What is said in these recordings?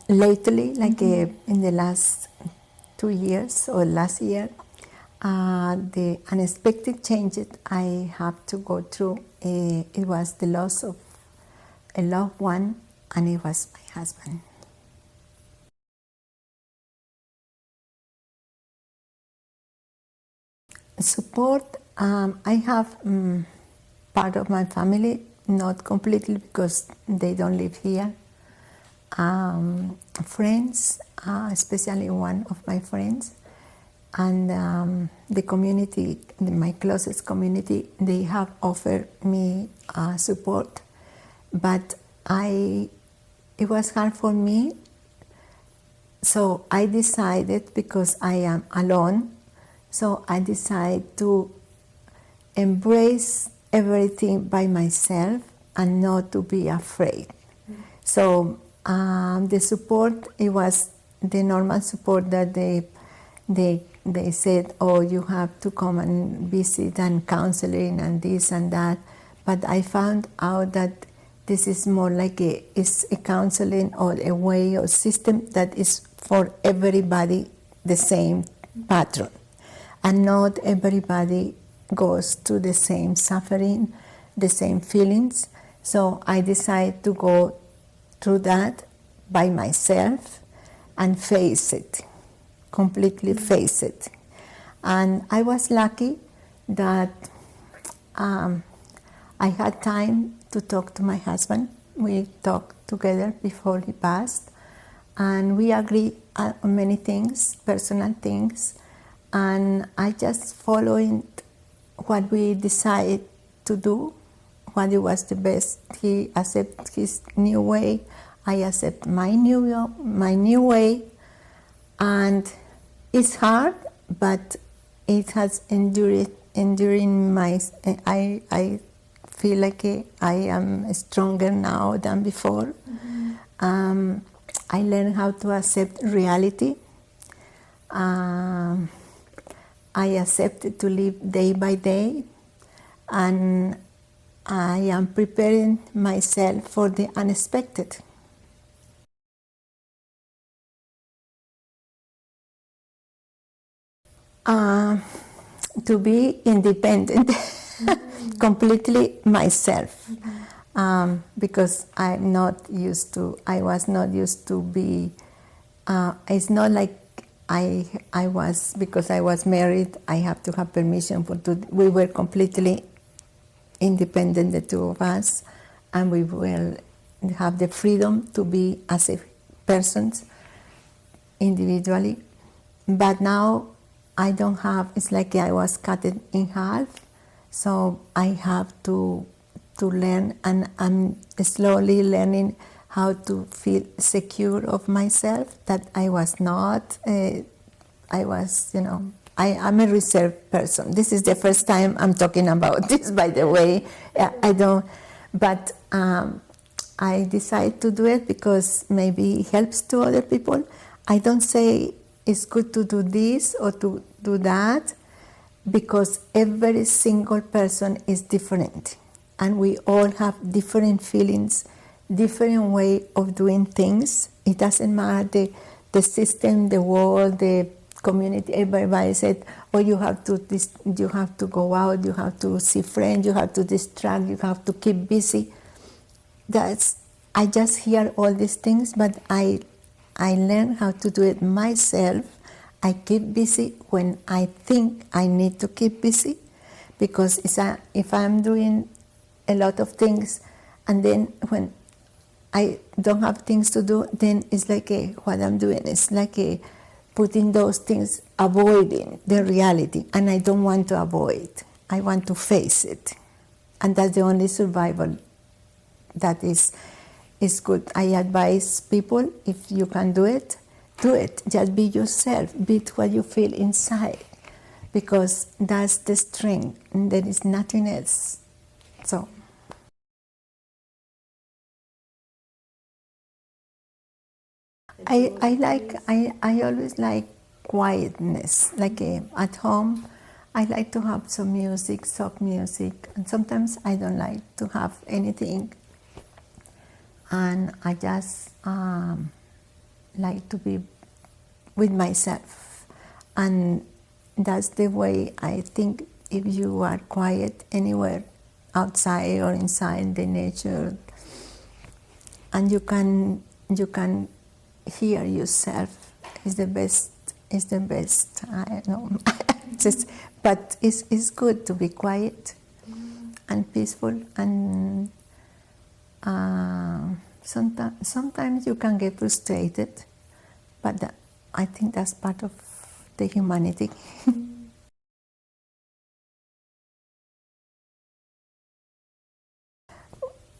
Lately, like in the last 2 years or last year, the unexpected changes I have to go through, it was the loss of a loved one, and it was my husband. Support, I have part of my family, not completely because they don't live here. Friends, especially one of my friends, and the community, my closest community, they have offered me support, but it was hard for me, so I decided, because I am alone, so I decided to embrace everything by myself and not to be afraid. So the support, it was the normal support that they said, oh, you have to come and visit and counseling and this and that. But I found out that this is more like it's a counseling or a way or system that is for everybody the same pattern. And not everybody goes through the same suffering, the same feelings. So I decided to go through that by myself and face it, completely face it. And I was lucky that I had time to talk to my husband. We talked together before he passed, and we agreed on many things, personal things, and I just followed what we decided to do, what it was the best. He accepted his new way, I accept my new way, and it's hard, but it has enduring my. I feel like I am stronger now than before. Mm-hmm. I learned how to accept reality. I accept to live day by day, and I am preparing myself for the unexpected. To be independent, completely myself, because I was not used to be. It's not like I was, because I was married, I have to have permission we were completely independent, the two of us, and we will have the freedom to be as a persons individually. But now I don't have, it's like I was cut in half, so I have to learn, and I'm slowly learning how to feel secure of myself, that I was not, I was, I'm a reserved person. This is the first time I'm talking about this, by the way. I don't, but I decided to do it because maybe it helps to other people. I don't say it's good to do this or to do that, because every single person is different, and we all have different feelings, different way of doing things. It doesn't matter the system, the world, the community. Everybody said, oh, you have to go out, you have to see friends, you have to distract, you have to keep busy. I just hear all these things, but I learn how to do it myself. I keep busy when I think I need to keep busy, because if I'm doing a lot of things, and then when I don't have things to do, then it's like what I'm doing is like putting those things, avoiding the reality, and I don't want to avoid. I want to face it, and that's the only survival that is good. I advise people, if you can do it, do it. Just be yourself. Be what you feel inside, because that's the strength, and there is nothing else. So. I always like quietness. Like at home, I like to have some music, soft music, and sometimes I don't like to have anything. and I just like to be with myself, and that's the way I think. If you are quiet anywhere outside or inside the nature, and you can hear yourself, is the best. Is the best. I know. Just, but it's good to be quiet and peaceful, and sometimes you can get frustrated, but I think that's part of the humanity.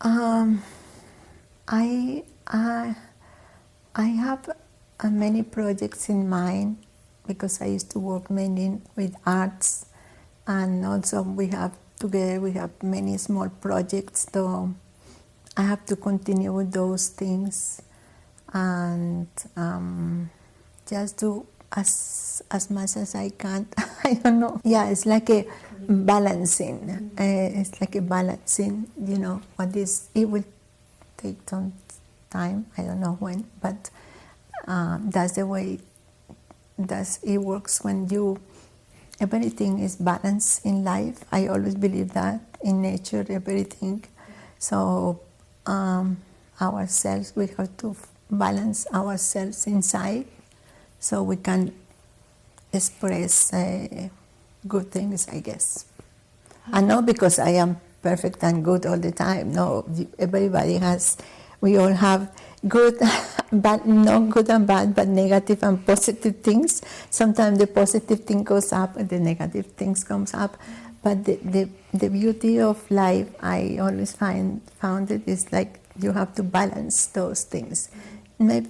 I have many projects in mind, because I used to work mainly with arts, and also we have many small projects. So I have to continue with those things, and just do as much as I can. I don't know. Yeah, it's like a balancing. It's like a balancing. What is it will take some time. I don't know when, but that's the way. It works when everything is balanced in life. I always believe that in nature, everything. So ourselves, we have to balance ourselves inside, so we can express good things, I guess. And not because I am perfect and good all the time. No, we all have good, bad, not good and bad, but negative and positive things. Sometimes the positive thing goes up and the negative things comes up. But the beauty of life, I always found it is like you have to balance those things. Maybe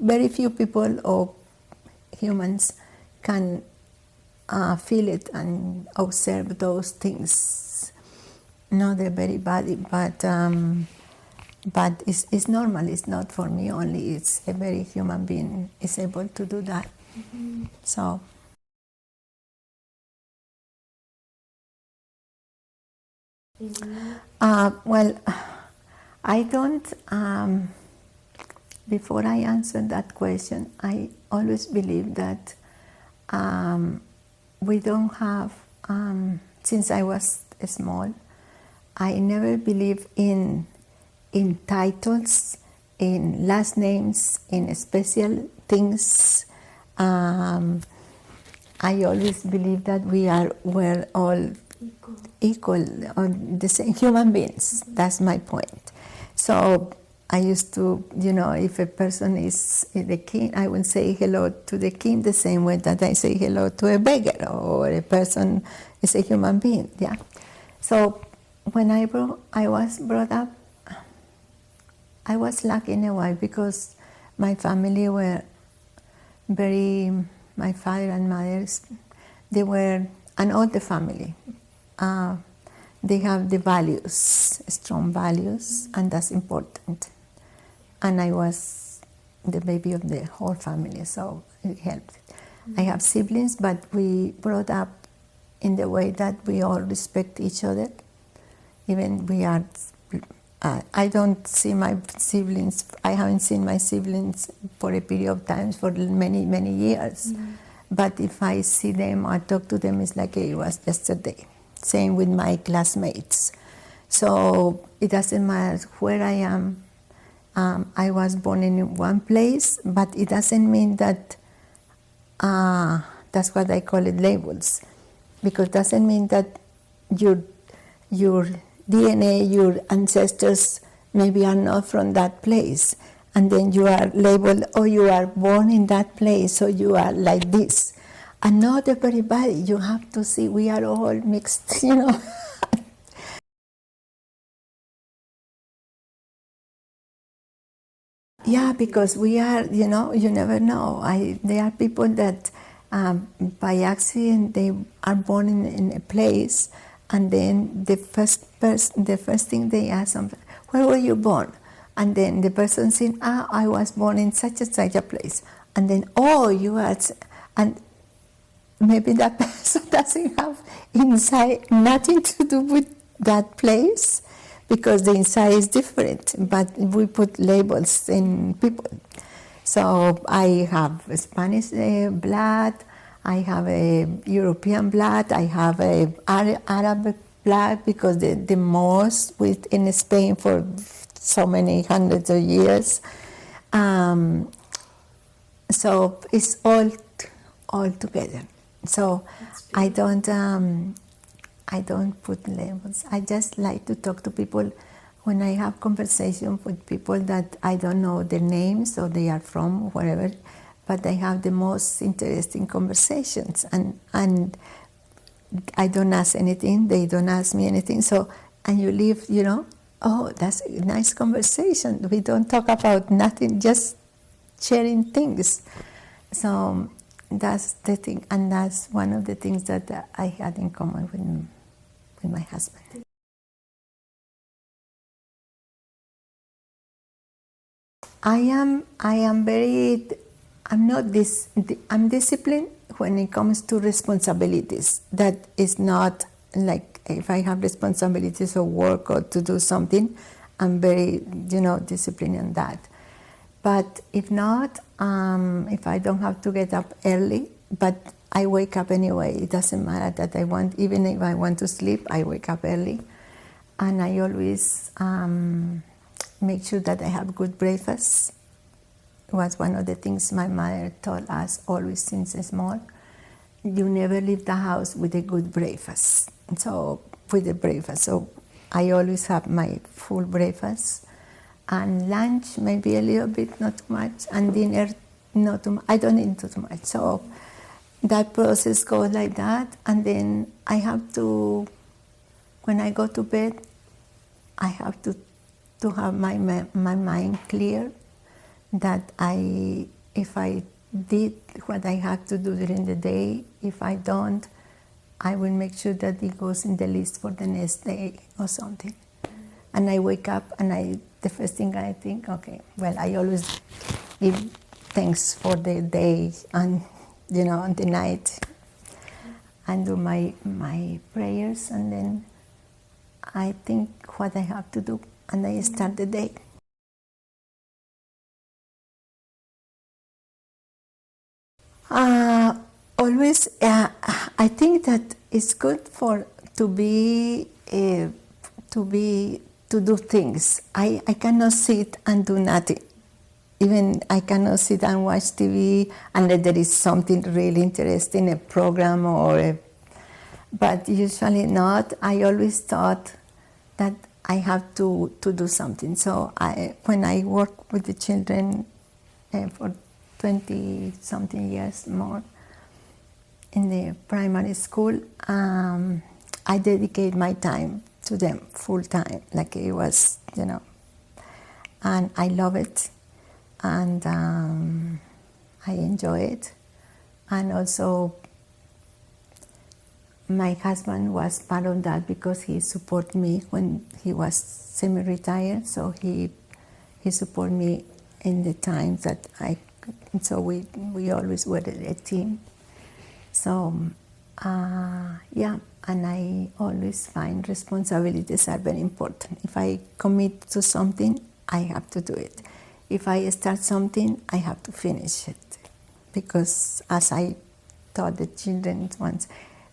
very few people or humans can feel it and observe those things. Not everybody, but it's normal. It's not for me only. It's every human being is able to do that. Mm-hmm. So. Well, I don't. Before I answer that question, I always believe that we don't have. Since I was small, I never believed in titles, in last names, in special things. I always believe that we're all equal, or the same human beings. That's my point. So I used to, if a person is the king, I would say hello to the king the same way that I say hello to a beggar, or a person is a human being. Yeah. So when I was brought up, I was lucky in a way, because my family were my father and mother, they were an older family. They have the values, strong values, and that's important. And I was the baby of the whole family, so it helped. Mm-hmm. I have siblings, but we brought up in the way that we all respect each other. Even we are, I don't see my siblings, I haven't seen my siblings for a period of time, for many, many years. Mm-hmm. But if I see them or talk to them, it's like it was yesterday. Same with my classmates. So it doesn't matter where I am. I was born in one place, but it doesn't mean that that's what I call it, labels. Because it doesn't mean that your DNA, your ancestors maybe are not from that place. And then you are labeled, oh, you are born in that place, so you are like this. And not everybody, you have to see, we are all mixed, Yeah, because we are, you never know. There are people that by accident they are born in a place, and then the first thing they ask them, where were you born? And then the person says, I was born in such and such a place. And then, oh, you are, and maybe that person doesn't have inside nothing to do with that place, because the inside is different, but we put labels in people. So I have Spanish blood, I have a European blood, I have a Arab blood, because the Moors in Spain for so many hundreds of years. So it's all together. So I don't put labels. I just like to talk to people when I have conversation with people that I don't know their names or they are from wherever, but I have the most interesting conversations, and I don't ask anything, they don't ask me anything. So, and you leave, oh, that's a nice conversation. We don't talk about nothing, just sharing things. So that's the thing, and that's one of the things that I had in common with my husband. I'm disciplined when it comes to responsibilities. That is not like if I have responsibilities of work or to do something, I'm very, disciplined in that. But if not, if I don't have to get up early, but I wake up anyway. It doesn't matter that even if I want to sleep, I wake up early. And I always make sure that I have good breakfast. It was one of the things my mother taught us always since small. You never leave the house with a good breakfast. So I always have my full breakfast, and lunch maybe a little bit, not too much, and dinner not too much. I don't eat too much. So that process goes like that, and then I have to, when I go to bed, I have to have my mind clear, that if I did what I had to do during the day, if I don't, I will make sure that it goes in the list for the next day or something. And I wake up and the first thing I think, okay, well, I always give thanks for the day and, on the night, and do my prayers, and then I think what I have to do, and I start the day. Always, I think that it's good to do things. I cannot sit and do nothing. Even I cannot sit and watch TV unless there is something really interesting, a program but usually not. I always thought that I have to do something. So when I work with the children for 20-something years more in the primary school, I dedicate my time to them full time, like it was, and I love it, and I enjoy it. And also my husband was part of that, because he supported me when he was semi-retired, so he supported me in the times that so we always were a team. So yeah, and I always find responsibilities are very important. If I commit to something, I have to do it. If I start something, I have to finish it, because as I taught the children once,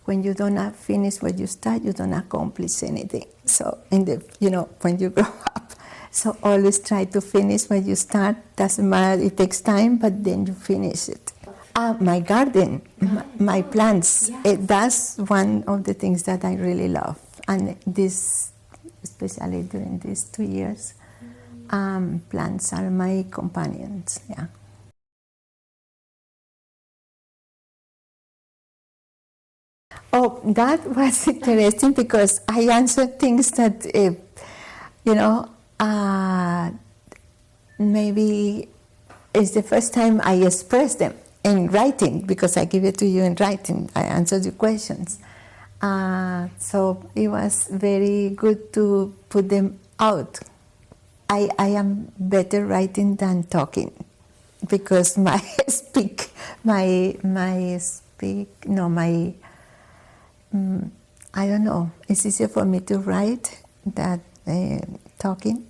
when you don't finish what you start, you don't accomplish anything. So when you grow up, so always try to finish what you start. Doesn't matter, it takes time, but then you finish it. My garden, my plants, that's one of the things that I really love. And especially during these 2 years, plants are my companions, yeah. Oh, that was interesting, because I answered things that, maybe it's the first time I expressed them in writing, because I give it to you in writing. I answered your questions. So it was very good to put them out. I am better writing than talking, because I don't know, it's easier for me to write than talking.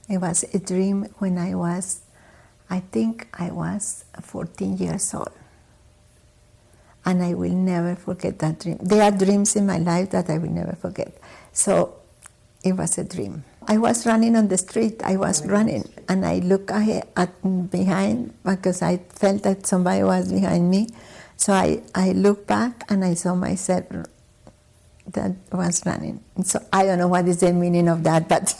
It was a dream when I think I was 14 years old. And I will never forget that dream. There are dreams in my life that I will never forget. So it was a dream. I was running on the street. I was running, and I looked ahead behind because I felt that somebody was behind me. So I looked back and I saw myself that was running. And so I don't know what is the meaning of that, but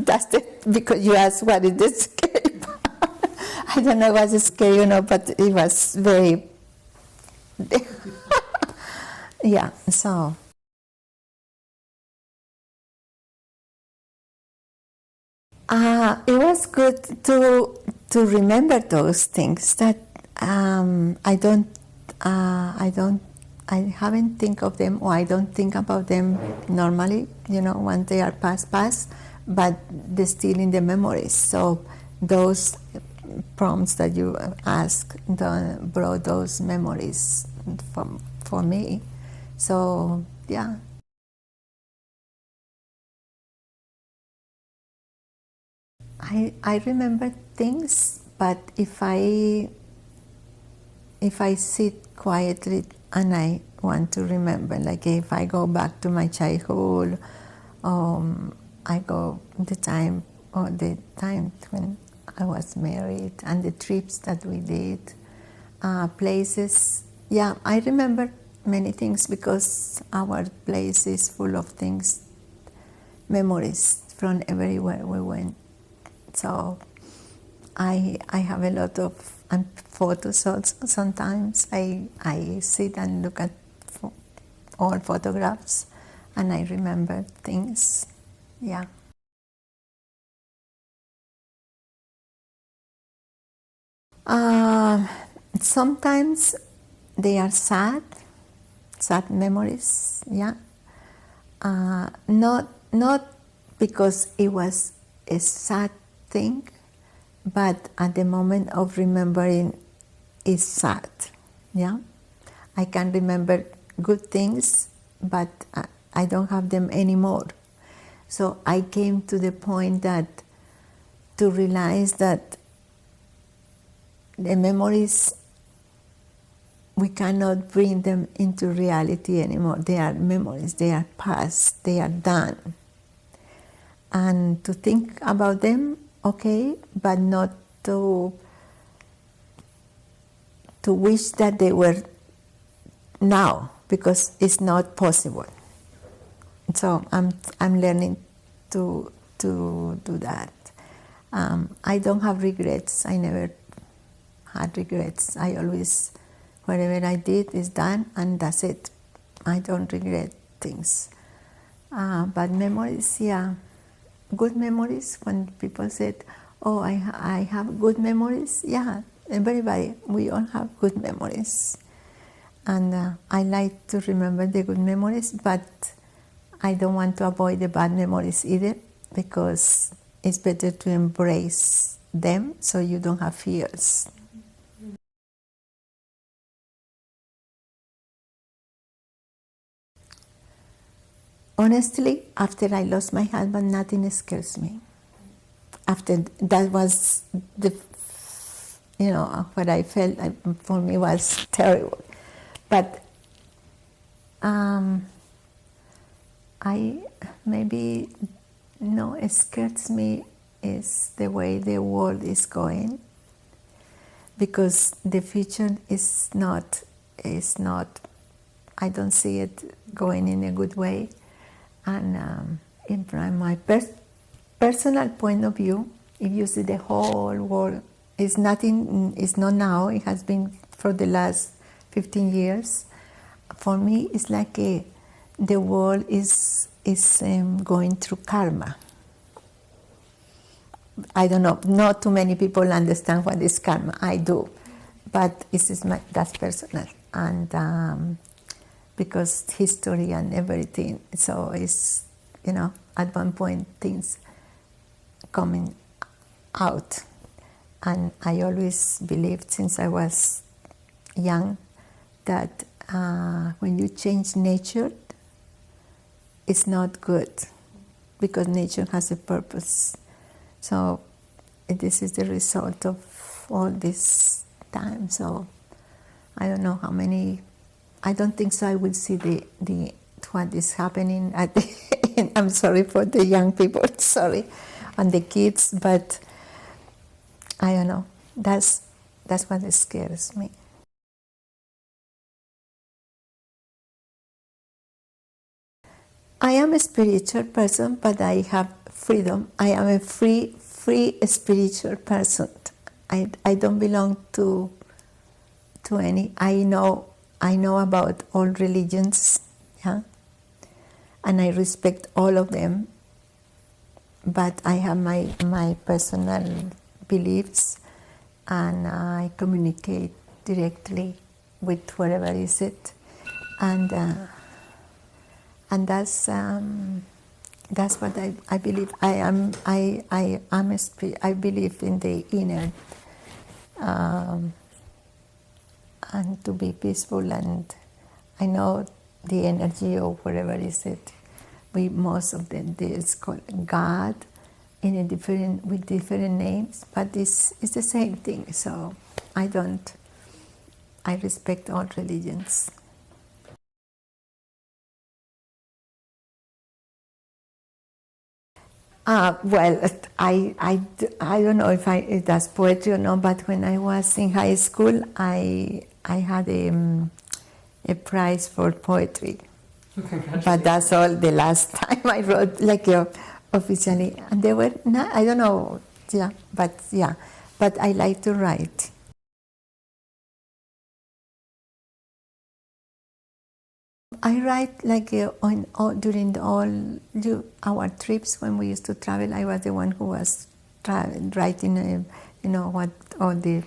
that's because you asked what is the scary part. I don't know what is scary, but it was very, yeah, so. It was good to remember those things that I haven't think of them, or I don't think about them normally. Once they are past, but they're still in the memories. So those prompts that you asked brought those memories for me. So yeah. I remember things, but if I sit quietly and I want to remember, like if I go back to my childhood, I go the time when I was married and the trips that we did, places. Yeah, I remember many things because our place is full of things, memories from everywhere we went. So I have a lot of photos also. Sometimes I sit and look at all photographs and I remember things. Yeah. Sometimes they are sad memories. Yeah. Not because it was a sad thing, but at the moment of remembering is sad. Yeah, I can remember good things, but I don't have them anymore. So I came to the point that to realize that the memories, we cannot bring them into reality anymore. They are memories, they are past, they are done. And to think about them, okay, but not to wish that they were now, because it's not possible. So I'm learning to do that. I don't have regrets. I never had regrets. I always, whatever I did is done, and that's it. I don't regret things. But memories, yeah, good memories. When people said, "Oh, I have good memories," yeah, everybody, we all have good memories. And I like to remember the good memories, but I don't want to avoid the bad memories either, because it's better to embrace them so you don't have fears. Honestly, after I lost my husband, nothing scares me. After that was what I felt for me was terrible. But it scares me is the way the world is going, because the future is not, I don't see it going in a good way. And from my personal point of view, if you see the whole world, it's not now, it has been for the last 15 years. For me, it's like the world is going through karma. I don't know, not too many people understand what is karma. I do, but that's personal. And because history and everything, so it's, at one point things coming out. And I always believed since I was young that when you change nature, it's not good because nature has a purpose. So this is the result of all this time. So I don't know how many. I don't think so. I will see the what is happening at the. I'm sorry for the young people. Sorry, and the kids, but I don't know. That's what scares me. I am a spiritual person, but I have freedom. I am a free spiritual person. I don't belong to any. I know about all religions, yeah, and I respect all of them. But I have my personal beliefs, and I communicate directly with whoever is it, and that's what I believe. I believe in the inner, and to be peaceful, and I know the energy or whatever is it. Most of them it's called God in a different with different names, but it's the same thing. So I respect all religions. Well, I don't know if that's poetry or not, but when I was in high school, I had a prize for poetry. But that's all the last time I wrote, like officially. And they were, I don't know, yeah, but I like to write. I write like during our trips when we used to travel. I was the one who was writing, what all the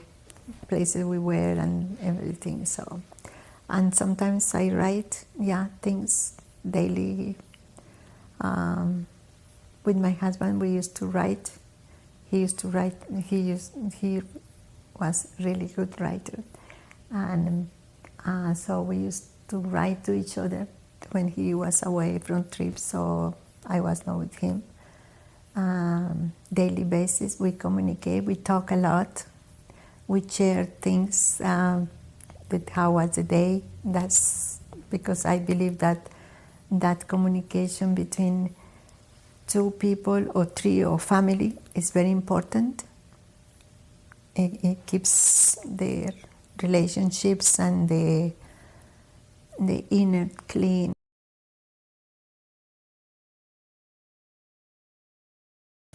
places we were and everything. So, and sometimes I write, things daily. With my husband, we used to write. He used to write. He was really good writer, and so we used to write to each other when he was away from trips. So I was not with him. Daily basis, we communicate. We talk a lot. We share things. With how was the day. That's because I believe that communication between two people or three or family is very important. It keeps their relationships and the inner clean.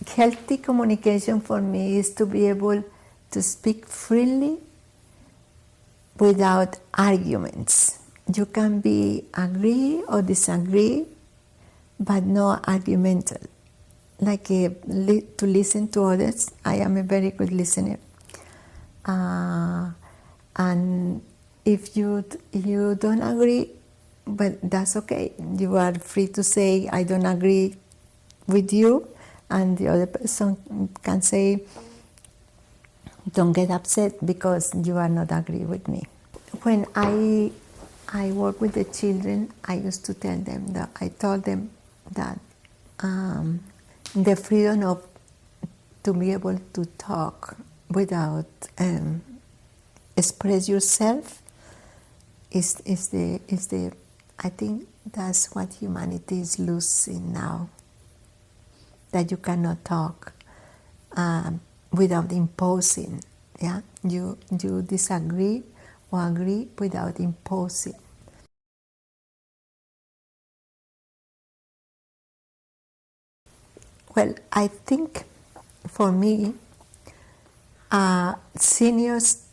Healthy communication for me is to be able to speak freely without arguments. You can be agree or disagree, but no argumental. Like to listen to others. I am a very good listener. And if you don't agree, but that's okay. You are free to say, I don't agree with you, and the other person can say, don't get upset because you are not agree with me. When I work with the children, I used to tell them that I told them that the freedom of to be able to talk without express yourself is the I think that's what humanity is losing now. That you cannot talk without imposing. Yeah, you disagree or agree without imposing. Well, I think for me, seniors,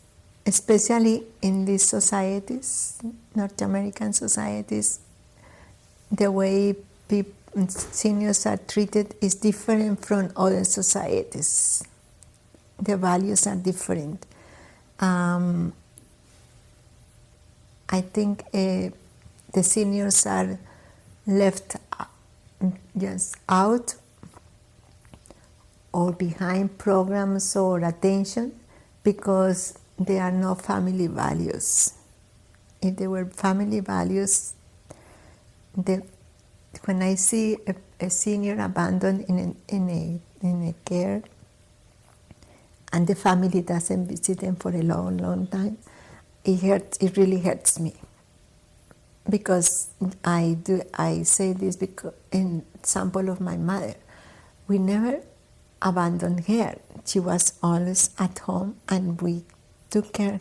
especially in these societies, North American societies, the way seniors are treated is different from other societies. The values are different. I think the seniors are left just out or behind programs or attention because there are no family values. if there were family values, when I see a senior abandoned in a care, and the family doesn't visit them for a long, long time, it really hurts me. Because I say this because in example of my mother, we never abandoned her. She was always at home, and we took care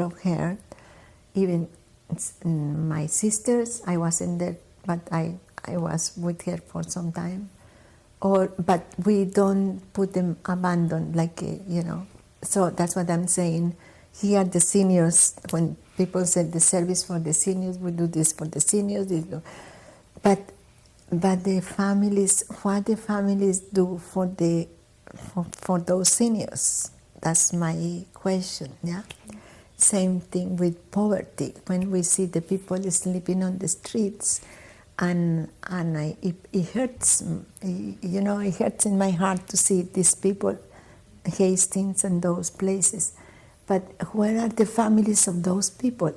of her. Even my sisters, I wasn't there, but I was with her for some time. But we don't put them abandoned, like, So that's what I'm saying. Here, the seniors, when people say the service for the seniors, we do this for the seniors. But the families, what the families do for those seniors, that's my question, yeah? Same thing with poverty. When we see the people sleeping on the streets, and it hurts, it hurts in my heart to see these people, Hastings and those places. But where are the families of those people?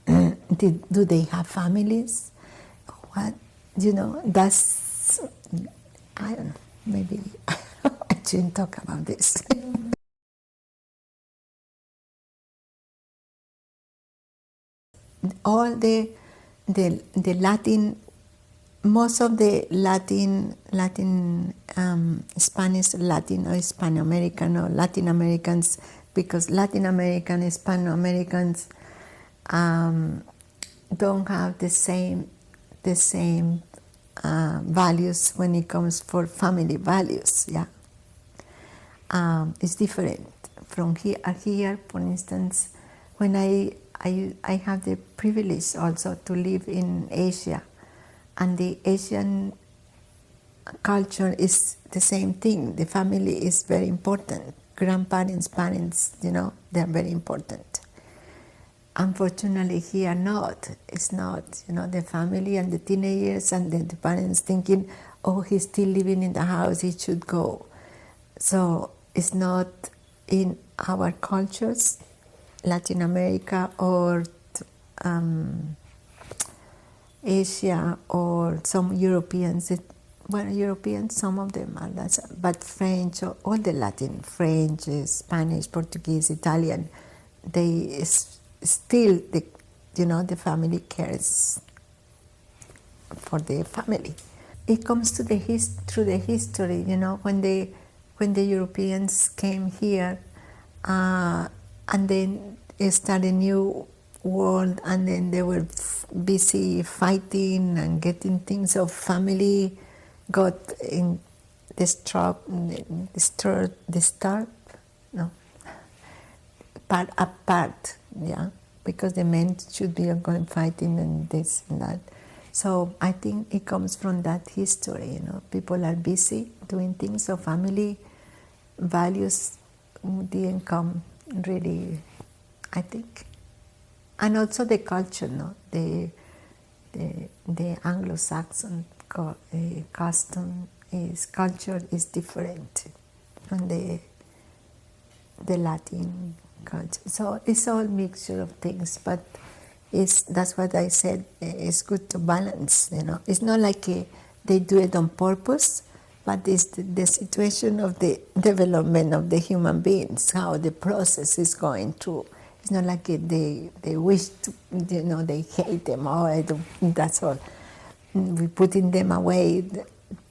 Do they have families? What, that's, I don't know, maybe I shouldn't talk about this. All the Latin, most of the Latin Spanish, Latin or Hispano-American or Latin Americans, because Latin American, Hispano-Americans don't have the same values when it comes for family values, yeah. It's different from here. Here, for instance, when I have the privilege also to live in Asia, and the Asian culture is the same thing. The family is very important. Grandparents, parents, they're very important. Unfortunately, here it's not. The family and the teenagers and the parents thinking, oh, he's still living in the house, he should go. So it's not in our cultures, Latin America or Asia or some Europeans. Europeans, some of them are, but French, or all the Latin, French, Spanish, Portuguese, Italian, they still, the family cares for the family. It comes to through the history, when the Europeans came here, and then they started a new world, and then they were busy fighting and getting things of family got in part apart, yeah, because the men should be going fighting and this and that. So I think it comes from that history, people are busy doing things, so family values didn't come really, I think. And also the culture, the Anglo-Saxon culture is different from the Latin culture. So it's all mixture of things, but that's what I said. It's good to balance. It's not like they do it on purpose, but it's the situation of the development of the human beings, how the process is going through. It's not like they wish to, they hate them, that's all. We're putting them away,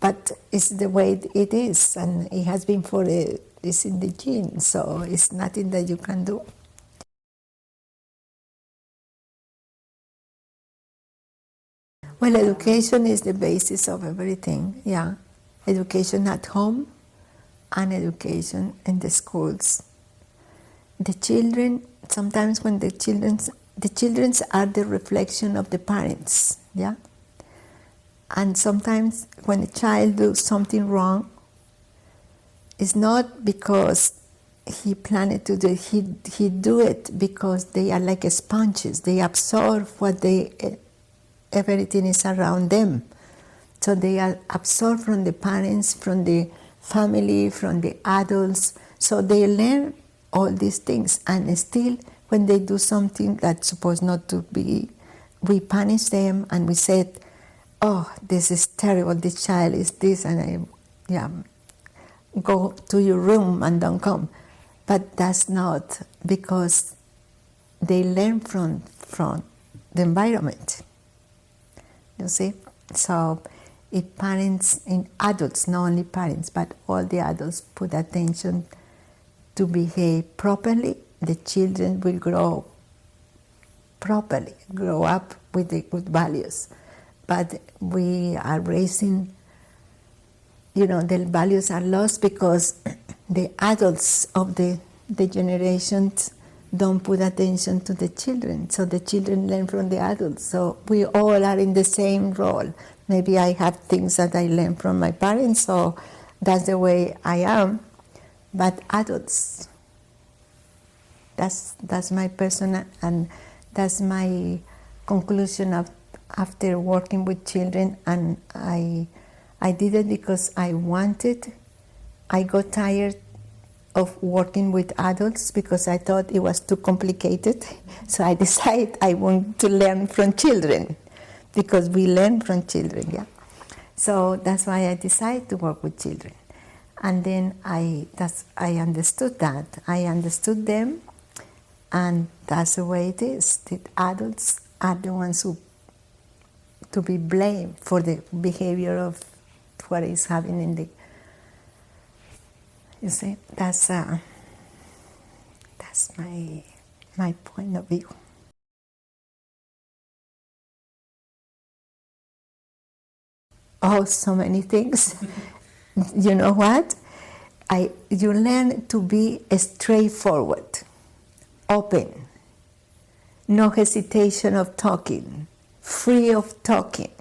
but it's the way it is, and it has been it's in the genes, so it's nothing that you can do. Well, education is the basis of everything, yeah. Education at home and education in the schools. The children, sometimes when the children are the reflection of the parents, yeah? And sometimes when a child does something wrong, it's not because he planned to do it, he do it because they are like sponges. They absorb everything is around them. So they are absorbed from the parents, from the family, from the adults. So they learn all these things, and still when they do something that's supposed not to be, we punish them and we said, oh, this is terrible, this child is this, and go to your room and don't come. But that's not, because they learn from the environment, you see? So if parents, in adults, not only parents, but all the adults put attention to behave properly, the children will grow properly, grow up with the good values. But we are raising, the values are lost because the adults of the generations don't put attention to the children. So the children learn from the adults. So we all are in the same role. Maybe I have things that I learned from my parents, so that's the way I am. But adults, that's my personal, and that's my conclusion after working with children. And I did it because I got tired of working with adults because I thought it was too complicated. So I decided I want to learn from children, because we learn from children, yeah. So that's why I decided to work with children. And then I understood that. I understood them, and that's the way it is. The adults are the ones who to be blamed for the behavior of what is happening in the. You see, that's my point of view. Oh, so many things. You know what? You learn to be straightforward, open, no hesitation of talking, free of talking,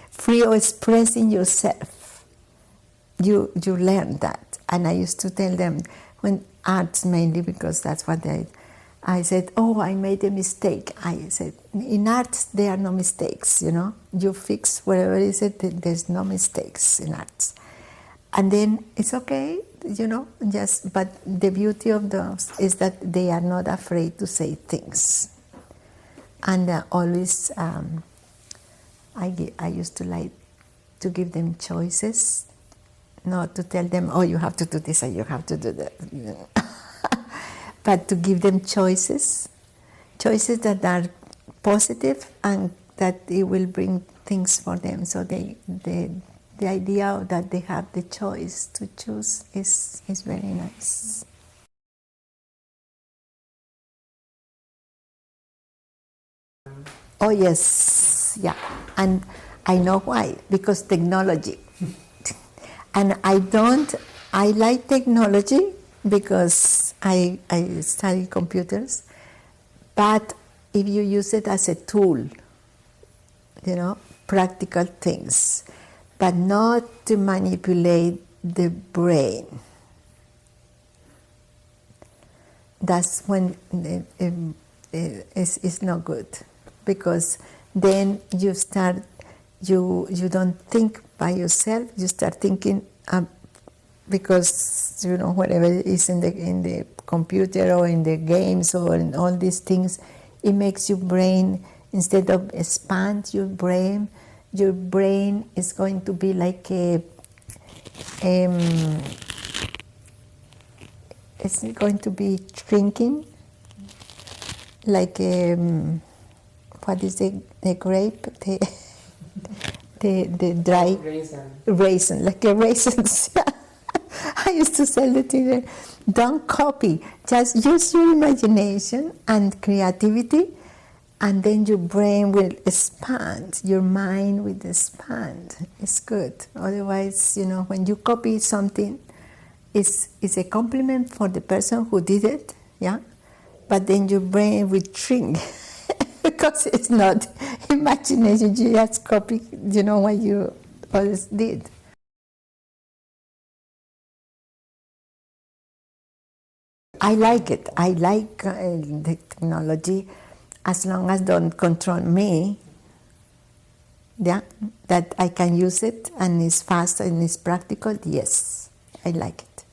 free of expressing yourself. You learn that. And I used to tell them, when arts mainly, because that's what I said, oh, I made a mistake. I said, in arts, there are no mistakes, You fix whatever is it, there's no mistakes in arts. And then it's okay, but the beauty of those is that they are not afraid to say things. And always, I used to like to give them choices, not to tell them, oh, you have to do this and you have to do that. But to give them choices that are positive and that it will bring things for them. So the idea that they have the choice to choose is very nice. Oh yes, yeah, and I know why, because technology. And I like technology because I study computers, but if you use it as a tool, practical things, but not to manipulate the brain, that's when it's not good, because then you don't think by yourself, you start thinking because whatever is in the computer or in the games or in all these things, it makes your brain, instead of expand your brain is going to be like it's going to be shrinking, like what is the grape, the dry raisin, like a raisins. I used to say the children, don't copy, just use your imagination and creativity, and then your brain will expand, your mind will expand. It's good. Otherwise, when you copy something, it's a compliment for the person who did it, yeah, but then your brain will shrink because it's not imagination, you just copy, what you always did. I like it. I like the technology, as long as don't control me. Yeah, that I can use it and it's fast and it's practical. Yes, I like it.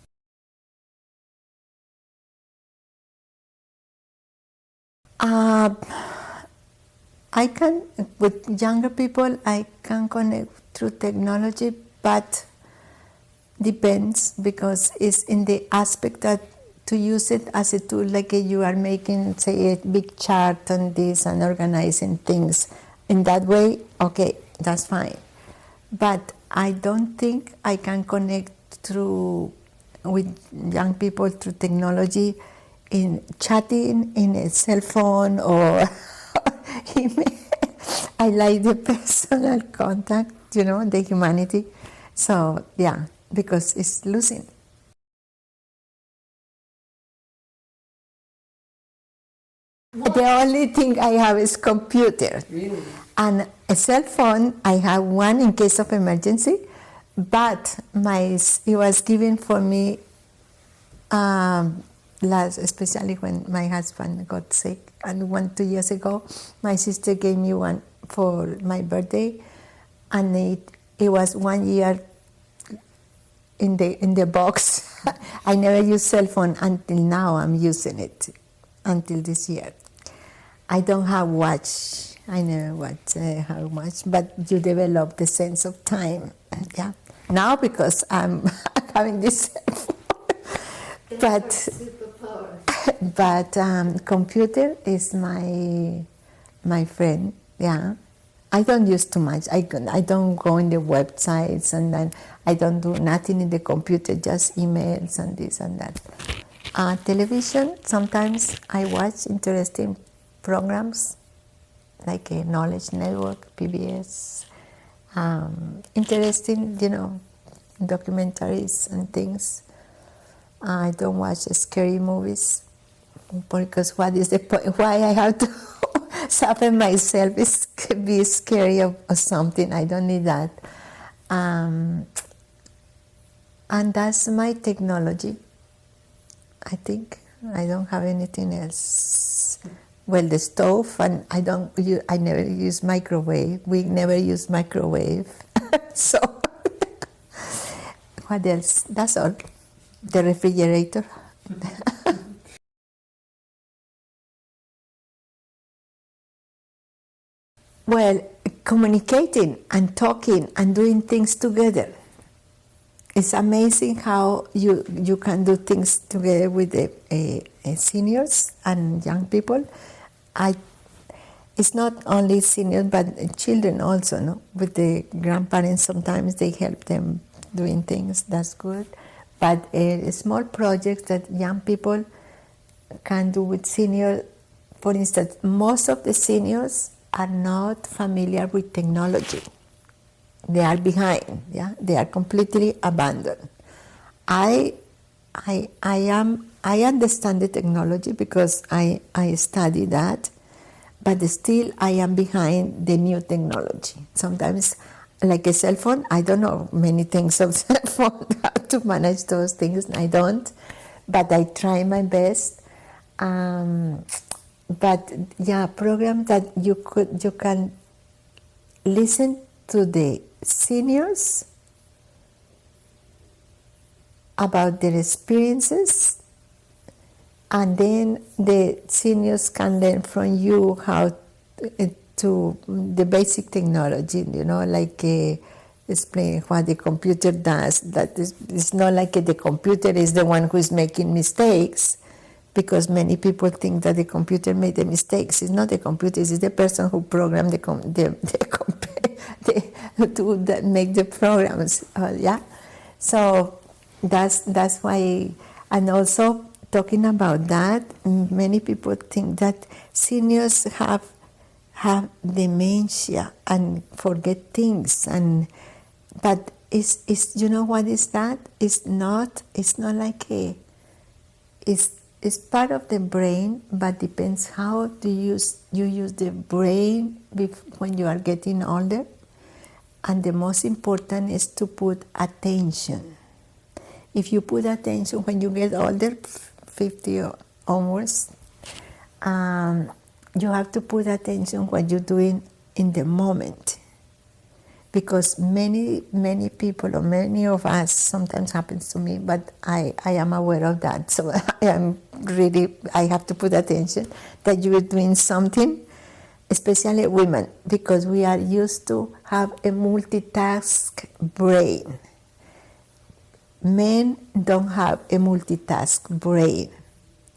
I can, with younger people, I can connect through technology, but depends, because it's in the aspect that to use it as a tool, like you are making, say, a big chart on this and organizing things. In that way, okay, that's fine. But I don't think I can connect through with young people through technology in chatting in a cell phone or email. I like the personal contact, the humanity. So yeah, because it's losing. The only thing I have is computer. Really? And a cell phone, I have one in case of emergency, but it was given for me especially when my husband got sick. And 2 years ago, my sister gave me one for my birthday, and it was 1 year in the box. I never used cell phone until now. I'm using it until this year. I don't have watch. I never watch how much, but you develop the sense of time. Yeah. Now because I'm having this cell phone. But computer is my friend. Yeah. I don't use too much. I don't go in the websites, and then I don't do nothing in the computer, just emails and this and that. Television, sometimes I watch interesting programs like a Knowledge Network, PBS, interesting, documentaries and things. I don't watch scary movies because what is the point? Why I have to suffer myself is be scary of something? I don't need that. And that's my technology. I think I don't have anything else. Well, the stove, and I never use microwave. We never use microwave. So what else? That's all. The refrigerator. Well, communicating and talking and doing things together. It's amazing how you can do things together with the seniors and young people. It's not only seniors, but children also, no? With the grandparents, sometimes they help them doing things, that's good. But a small project that young people can do with seniors, for instance, most of the seniors are not familiar with technology. They are behind, yeah? They are completely abandoned. I understand the technology because I study that, but still I am behind the new technology. Sometimes, like a cell phone, I don't know many things of cell phone, how to manage those things, I don't, but I try my best. But yeah, program that you can listen to the seniors about their experiences, and then the seniors can learn from you how to the basic technology, like explain what the computer does. That is, it's not like the computer is the one who is making mistakes, because many people think that the computer made the mistakes. It's not the computer, it's the person who programmed to make the programs. Yeah, so that's why. And also talking about that, many people think that seniors have dementia and forget things, but it's what is that? It's not like it's part of the brain, but depends how you use the brain when you are getting older. And the most important is to put attention. If you put attention when you get older, 50 or onwards, you have to put attention what you're doing in the moment. because many people or many of us, sometimes happens to me, but I am aware of that. So I have to put attention that you are doing something, especially women, because we are used to have a multitask brain. Men don't have a multitask brain.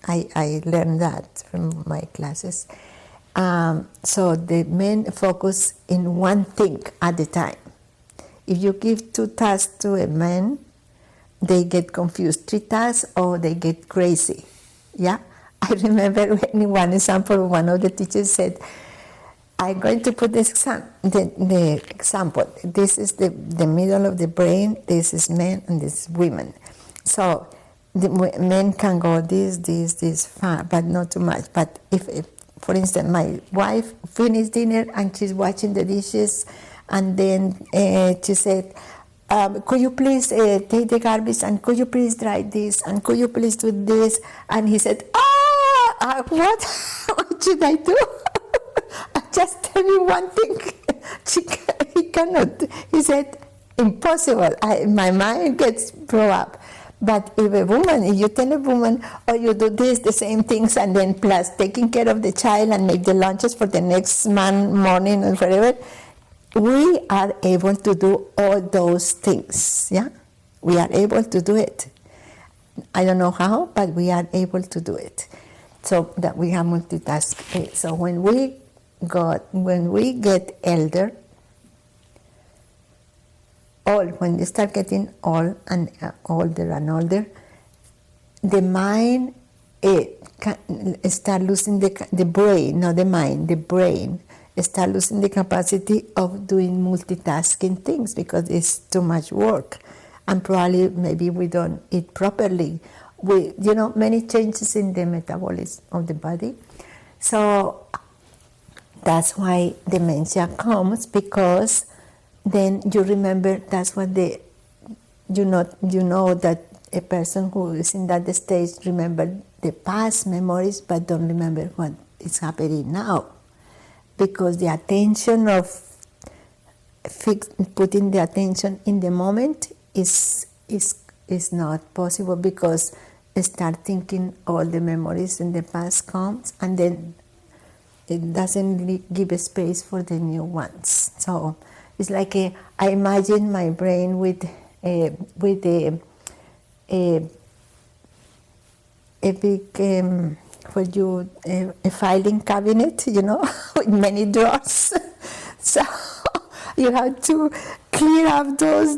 I learned that from my classes. So the men focus in one thing at a time. If you give 2 tasks to a man, they get confused. 3 tasks, or they get crazy. Yeah, I remember one example. One of the teachers said, "I'm going to put the example. This is the middle of the brain. This is men, and this is women. So the men can go this far, but not too much. But if for instance, my wife finished dinner and she's washing the dishes, and then she said, could you please take the garbage, and could you please dry this, and could you please do this?" And he said, what? What should I do? Just tell me one thing. He cannot. He said, impossible. My mind gets blown up. But if you tell a woman, oh, you do the same things, and then plus taking care of the child and make the lunches for the next morning and whatever, we are able to do all those things. Yeah, we are able to do it. I don't know how, but we are able to do it. So that we have multitask. So when we get elder, when you start getting old and older and older, the mind start losing the brain, not the mind, the brain start losing the capacity of doing multitasking things because it's too much work, and probably maybe we don't eat properly. Many changes in the metabolism of the body. So that's why dementia comes, because then you remember, that's what you know that a person who is in that stage remember the past memories but don't remember what is happening now, because the attention of putting the attention in the moment is not possible, because start thinking all the memories in the past comes, and then it doesn't give a space for the new ones. So it's like I imagine my brain with a big a filing cabinet, with many drawers. So you have to clear up those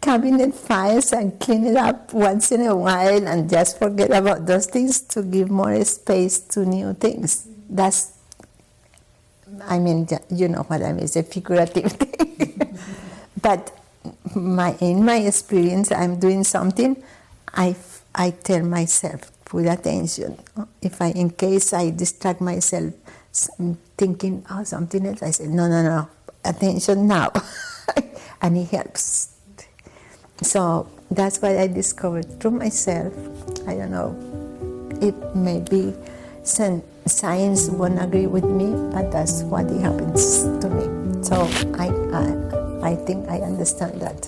cabinet files and clean it up once in a while, and just forget about those things to give more space to new things. You know what I mean, it's a figurative thing. But in my experience, I'm doing something, I tell myself, put attention. In case I distract myself thinking something else, I say, no, attention now. And it helps. So that's what I discovered through myself. I don't know, it may be science won't agree with me, but that's what it happens to me. So I think I understand that.